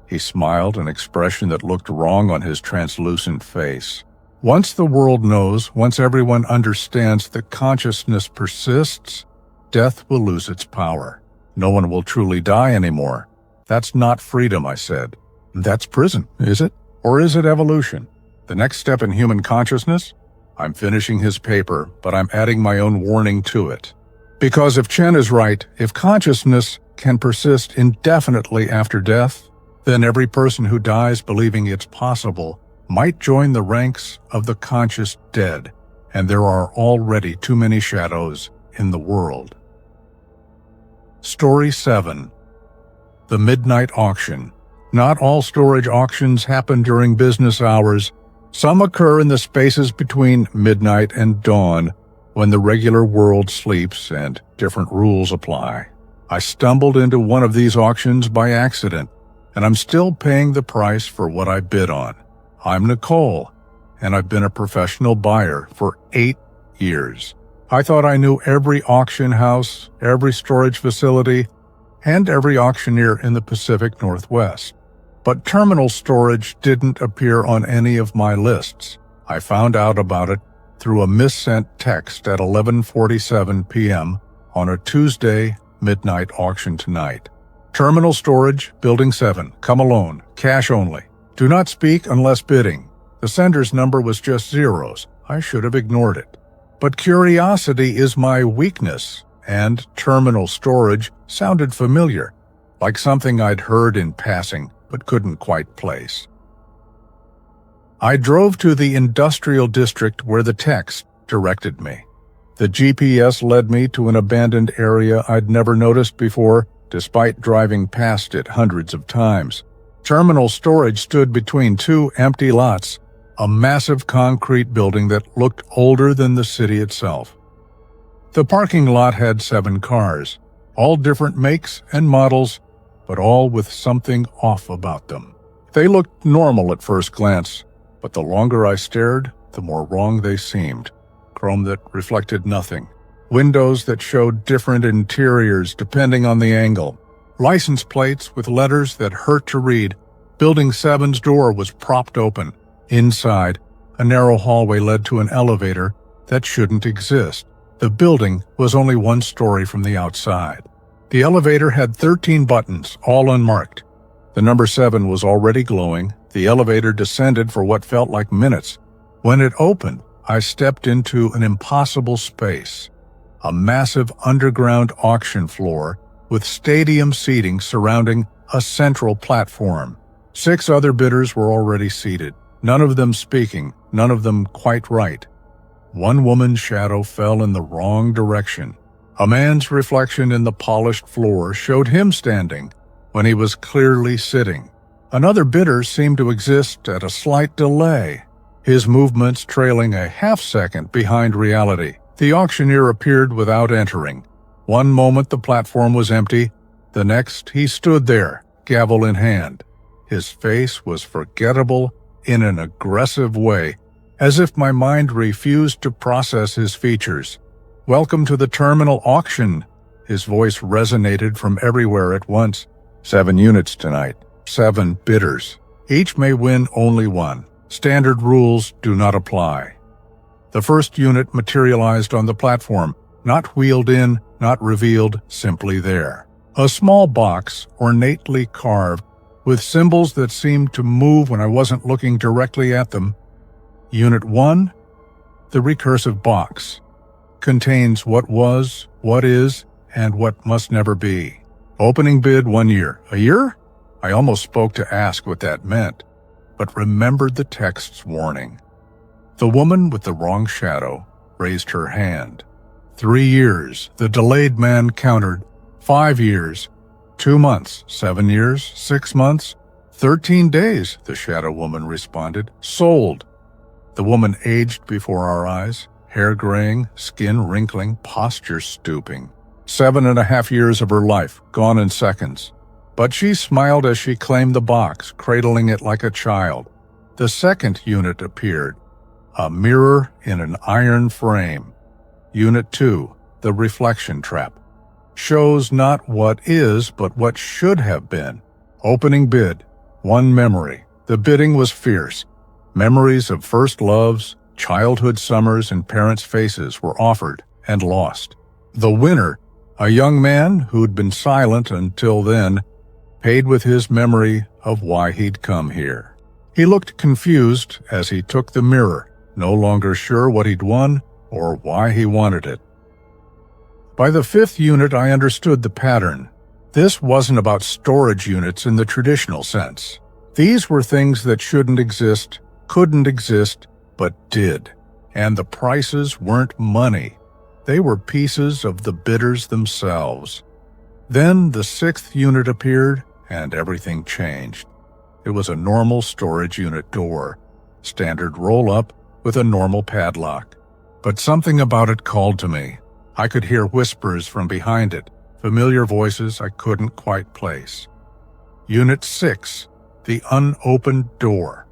He smiled, an expression that looked wrong on his translucent face. Once the world knows, once everyone understands that consciousness persists, death will lose its power. No one will truly die anymore. That's not freedom, I said. That's prison, is it? Or is it evolution? The next step in human consciousness? I'm finishing his paper, but I'm adding my own warning to it. Because if Chen is right, if consciousness can persist indefinitely after death, then every person who dies believing it's possible might join the ranks of the conscious dead, and there are already too many shadows in the world. Story 7. The Midnight Auction. Not all storage auctions happen during business hours. Some occur in the spaces between midnight and dawn, when the regular world sleeps and different rules apply. I stumbled into one of these auctions by accident, and I'm still paying the price for what I bid on. I'm Nicole, and I've been a professional buyer for 8 years. I thought I knew every auction house, every storage facility, and every auctioneer in the Pacific Northwest. But terminal storage didn't appear on any of my lists. I found out about it through a missent text at 11:47 p.m. on a Tuesday midnight auction tonight. Terminal storage, Building 7, come alone, cash only. Do not speak unless bidding. The sender's number was just zeros. I should have ignored it. But curiosity is my weakness, and terminal storage sounded familiar, like something I'd heard in passing but couldn't quite place. I drove to the industrial district where the text directed me. The GPS led me to an abandoned area I'd never noticed before, despite driving past it hundreds of times. Terminal storage stood between two empty lots, a massive concrete building that looked older than the city itself. The parking lot had 7 cars, all different makes and models, but all with something off about them. They looked normal at first glance, but the longer I stared, the more wrong they seemed. Chrome that reflected nothing. Windows that showed different interiors depending on the angle. License plates with letters that hurt to read. Building 7's door was propped open. Inside, a narrow hallway led to an elevator that shouldn't exist. The building was only 1 story from the outside. The elevator had 13 buttons, all unmarked. The number 7 was already glowing. The elevator descended for what felt like minutes. When it opened, I stepped into an impossible space. A massive underground auction floor with stadium seating surrounding a central platform. 6 other bidders were already seated, none of them speaking, none of them quite right. One woman's shadow fell in the wrong direction. A man's reflection in the polished floor showed him standing when he was clearly sitting. Another bidder seemed to exist at a slight delay, his movements trailing a half-second behind reality. The auctioneer appeared without entering. One moment the platform was empty, the next he stood there, gavel in hand. His face was forgettable in an aggressive way, as if my mind refused to process his features. "Welcome to the terminal auction." His voice resonated from everywhere at once. 7 units tonight, 7 bidders. Each may win only one. Standard rules do not apply. The first unit materialized on the platform, not wheeled in, not revealed, simply there. A small box, ornately carved, with symbols that seemed to move when I wasn't looking directly at them. Unit 1, the recursive box, contains what was, what is, and what must never be. Opening bid 1 year. A year? I almost spoke to ask what that meant, but remembered the text's warning. The woman with the wrong shadow raised her hand. 3 years, the delayed man countered. 5 years, 2 months, 7 years, 6 months, 13 days, the shadow woman responded. Sold. The woman aged before our eyes, hair graying, skin wrinkling, posture stooping. 7.5 years of her life, gone in seconds. But she smiled as she claimed the box, cradling it like a child. The second unit appeared, a mirror in an iron frame. Unit 2, the reflection trap. Shows not what is, but what should have been. Opening bid, one memory. The bidding was fierce. Memories of first loves, childhood summers, and parents' faces were offered and lost. The winner, a young man who'd been silent until then, paid with his memory of why he'd come here. He looked confused as he took the mirror, no longer sure what he'd won or why he wanted it. By the fifth unit, I understood the pattern. This wasn't about storage units in the traditional sense. These were things that shouldn't exist, couldn't exist, but did. And the prices weren't money. They were pieces of the bidders themselves. Then the sixth unit appeared, and everything changed. It was a normal storage unit door, standard roll-up with a normal padlock. But something about it called to me. I could hear whispers from behind it, familiar voices I couldn't quite place. Unit 6, the unopened door,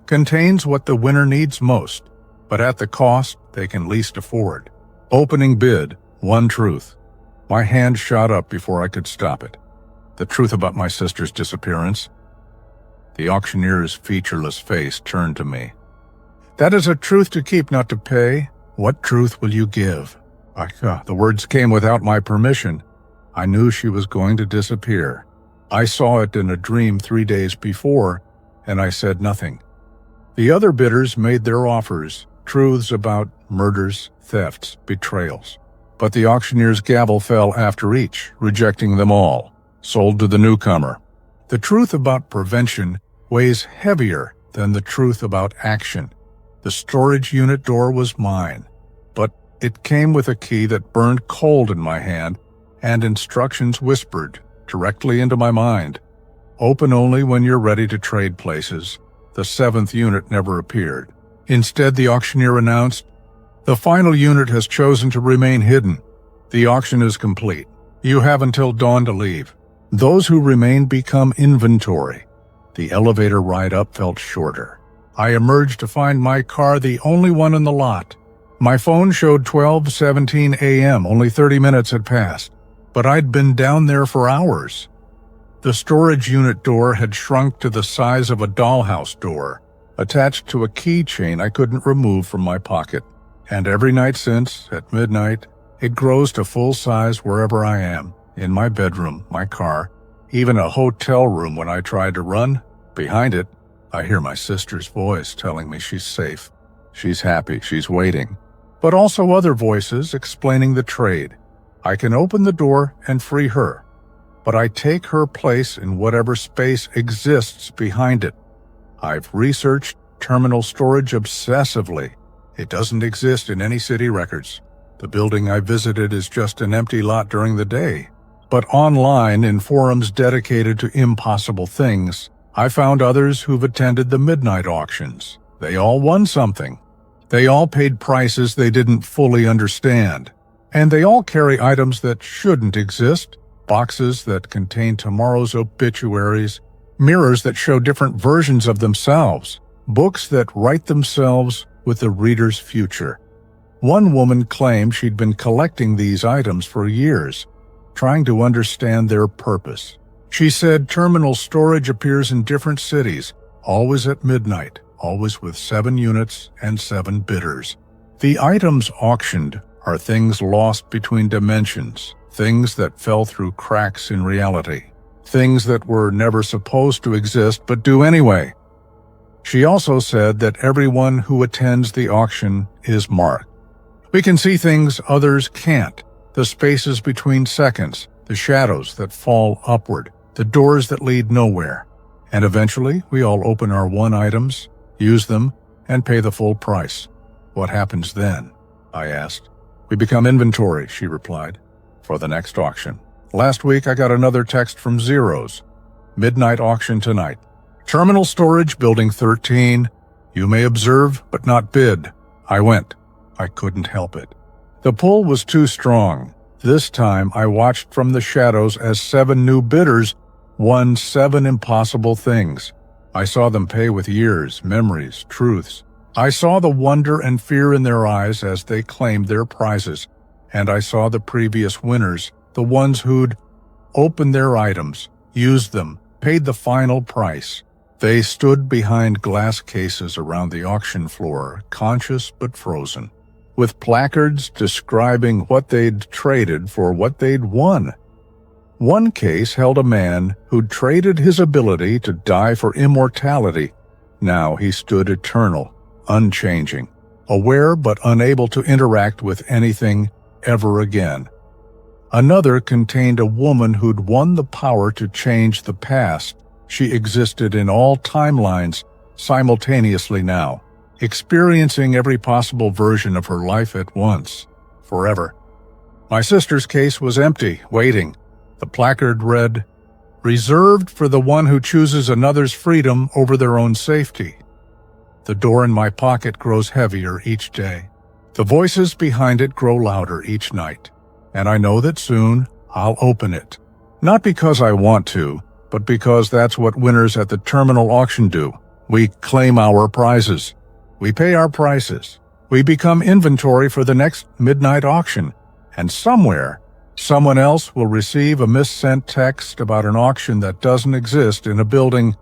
contains what the winner needs most, but at the cost they can least afford. Opening bid, one truth. My hand shot up before I could stop it. The truth about my sister's disappearance. The auctioneer's featureless face turned to me. That is a truth to keep, not to pay. What truth will you give? The words came without my permission. I knew she was going to disappear. I saw it in a dream 3 days before, and I said nothing. The other bidders made their offers, truths about murders, thefts, betrayals. But the auctioneer's gavel fell after each, rejecting them all, sold to the newcomer. The truth about prevention weighs heavier than the truth about action. The storage unit door was mine, but it came with a key that burned cold in my hand and instructions whispered directly into my mind. Open only when you're ready to trade places. The seventh unit never appeared. Instead, the auctioneer announced, "The final unit has chosen to remain hidden. The auction is complete. You have until dawn to leave. Those who remain become inventory." The elevator ride up felt shorter. I emerged to find my car the only one in the lot. My phone showed 12:17 a.m. Only 30 minutes had passed, but I'd been down there for hours. The storage unit door had shrunk to the size of a dollhouse door, attached to a keychain I couldn't remove from my pocket. And every night since, at midnight, it grows to full size wherever I am, in my bedroom, my car, even a hotel room when I try to run. Behind it, I hear my sister's voice telling me she's safe. She's happy, she's waiting. But also other voices explaining the trade. I can open the door and free her, but I take her place in whatever space exists behind it. I've researched terminal storage obsessively. It doesn't exist in any city records. The building I visited is just an empty lot during the day. But online, in forums dedicated to impossible things, I found others who've attended the midnight auctions. They all won something. They all paid prices they didn't fully understand. And they all carry items that shouldn't exist, boxes that contain tomorrow's obituaries, mirrors that show different versions of themselves, books that write themselves with the reader's future. One woman claimed she'd been collecting these items for years, trying to understand their purpose. She said terminal storage appears in different cities, always at midnight, always with 7 units and 7 bidders. The items auctioned are things lost between dimensions, things that fell through cracks in reality, things that were never supposed to exist but do anyway. She also said that everyone who attends the auction is marked. We can see things others can't, the spaces between seconds, the shadows that fall upward, the doors that lead nowhere. And eventually, we all open our won items, use them, and pay the full price. What happens then? I asked. We become inventory, she replied, for the next auction. Last week, I got another text from Zeros. Midnight auction tonight. Terminal storage, building 13. You may observe, but not bid. I went. I couldn't help it. The pull was too strong. This time, I watched from the shadows as 7 new bidders won 7 impossible things. I saw them pay with years, memories, truths. I saw the wonder and fear in their eyes as they claimed their prizes, and I saw the previous winners, the ones who'd opened their items, used them, paid the final price. They stood behind glass cases around the auction floor, conscious but frozen, with placards describing what they'd traded for what they'd won. One case held a man who'd traded his ability to die for immortality. Now he stood eternal, unchanging, aware but unable to interact with anything ever again. Another contained a woman who'd won the power to change the past. She existed in all timelines simultaneously now, experiencing every possible version of her life at once, forever. My sister's case was empty, waiting. The placard read, "Reserved for the one who chooses another's freedom over their own safety." The door in my pocket grows heavier each day. The voices behind it grow louder each night, and I know that soon I'll open it. Not because I want to, but because that's what winners at the terminal auction do. We claim our prizes. We pay our prices. We become inventory for the next midnight auction, and somewhere, someone else will receive a missent text about an auction that doesn't exist in a building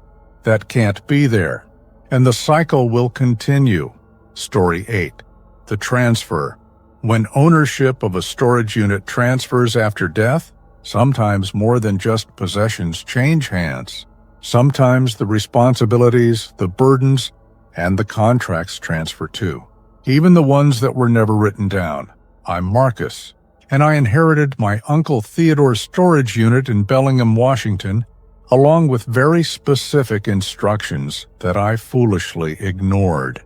that can't be there. And the cycle will continue. Story 8. The transfer. When ownership of a storage unit transfers after death, sometimes more than just possessions change hands. Sometimes the responsibilities, the burdens, and the contracts transfer too. Even the ones that were never written down. I'm Marcus, and I inherited my Uncle Theodore's storage unit in Bellingham, Washington, along with very specific instructions that I foolishly ignored.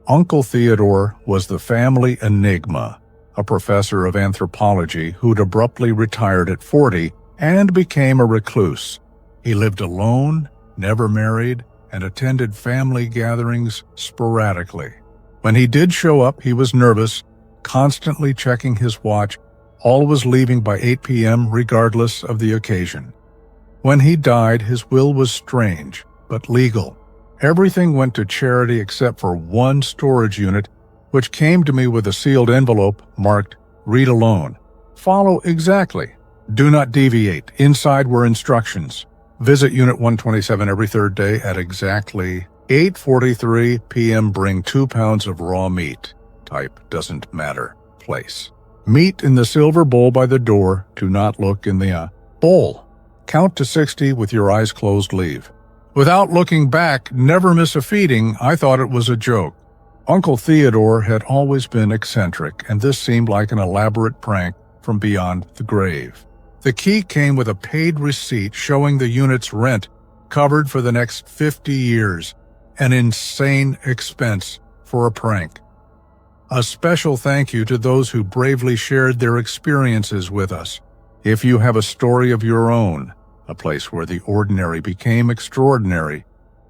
Uncle Theodore was the family enigma, a professor of anthropology who'd abruptly retired at 40 and became a recluse. He lived alone, never married, and attended family gatherings sporadically. When he did show up, he was nervous, constantly checking his watch, always leaving by 8 p.m. regardless of the occasion. When he died, his will was strange, but legal. Everything went to charity except for one storage unit, which came to me with a sealed envelope marked, "Read alone." Follow exactly. Do not deviate. Inside were instructions. Visit Unit 127 every third day at exactly 8:43 p.m. Bring 2 pounds of raw meat. Type doesn't matter. Place. Meet in the silver bowl by the door. Do not look in the bowl. Count to 60 with your eyes closed. Leave. Without looking back, never miss a feeding. I thought it was a joke. Uncle Theodore had always been eccentric, and this seemed like an elaborate prank from beyond the grave. The key came with a paid receipt showing the unit's rent covered for the next 50 years, an insane expense for a prank. A special thank you to those who bravely shared their experiences with us. If you have a story of your own, a place where the ordinary became extraordinary,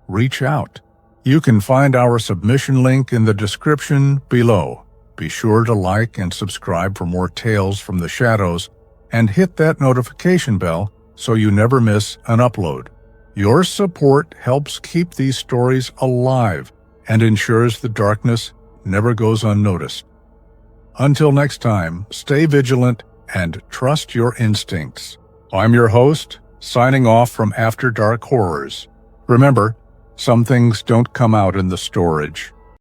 reach out. You can find our submission link in the description below. Be sure to like and subscribe for more tales from the shadows, and hit that notification bell so you never miss an upload. Your support helps keep these stories alive and ensures the darkness never goes unnoticed. Until next time, stay vigilant and trust your instincts. I'm your host, signing off from After Dark Horrors. Remember, some things don't come out in the storage.